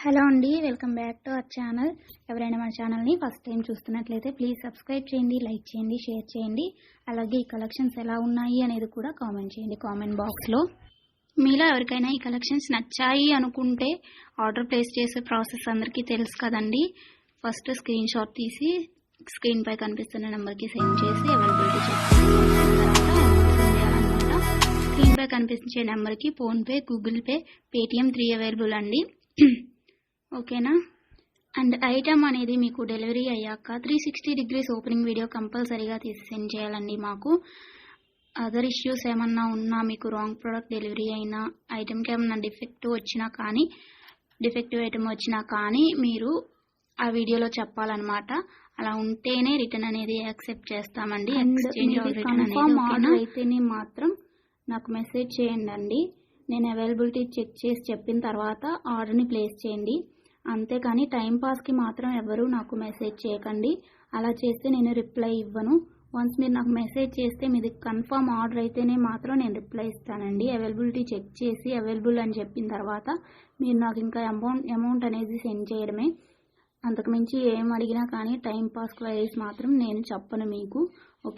Hello అండి, welcome back to our channel. ఎవరైనా మన ఛానల్ని ఫస్ట్ టైం చూస్తున్నట్లయితే ప్లీజ్ సబ్స్క్రైబ్ చేయండి, లైక్ చేయండి, షేర్ చేయండి. అలాగే ఈ కలెక్షన్స్ ఎలా ఉన్నాయి అనేది కూడా కామెంట్ చేయండి కామెంట్ బాక్స్లో. మీలో ఎవరికైనా ఈ కలెక్షన్స్ నచ్చాయి అనుకుంటే ఆర్డర్ ప్లేస్ చేసే ప్రాసెస్ అందరికీ తెలుసు కదండి. ఫస్ట్ స్క్రీన్ షాట్ తీసి స్క్రీన్ పై కనిపిస్తున్న నెంబర్కి సెండ్ చేసి అవైలబిలిటీ చెక్ చేయాలన్నమాట. స్క్రీన్ పై కనిపించే నెంబర్కి PhonePe, Google pay, Paytm 3 available అండి. ఓకేనా. అండ్ ఐటమ్ అనేది మీకు డెలివరీ అయ్యాక 360 డిగ్రీస్ ఓపెనింగ్ వీడియో కంపల్సరీగా తీసి సెండ్ చేయాలండి. మాకు అదర్ ఇష్యూస్ ఏమన్నా ఉన్నా, మీకు రాంగ్ ప్రోడక్ట్ డెలివరీ అయినా, ఐటమ్కి ఏమన్నా డిఫెక్టివ్ ఐటమ్ వచ్చినా కానీ మీరు ఆ వీడియోలో చెప్పాలన్నమాట. అలా ఉంటేనే రిటర్న్ అనేది యాక్సెప్ట్ చేస్తామండి. ఎక్స్చేంజ్ ఆర్డర్ అయితేనే మాత్రం నాకు మెసేజ్ చేయండి. నేను అవైలబిలిటీ చెక్ చేసి చెప్పిన తర్వాత ఆర్డర్ని ప్లేస్ చేయండి. అంతేకాని టైంపాస్కి మాత్రం ఎవరు నాకు మెసేజ్ చేయకండి. అలా చేస్తే నేను రిప్లై ఇవ్వను. వన్స్ మీరు నాకు మెసేజ్ చేస్తే మీది కన్ఫర్మ్ ఆర్డర్ అయితేనే మాత్రం నేను రిప్లై ఇస్తానండి. అవైలబిలిటీ చెక్ చేసి అవైలబుల్ అని చెప్పిన తర్వాత మీరు నాకు ఇంకా అమౌంట్ అనేది సెండ్ చేయడమే. అంతకుమించి ఏం అడిగినా కానీ టైంపాస్ క్వైరీస్ మాత్రం నేను చెప్పను మీకు. ఓకే.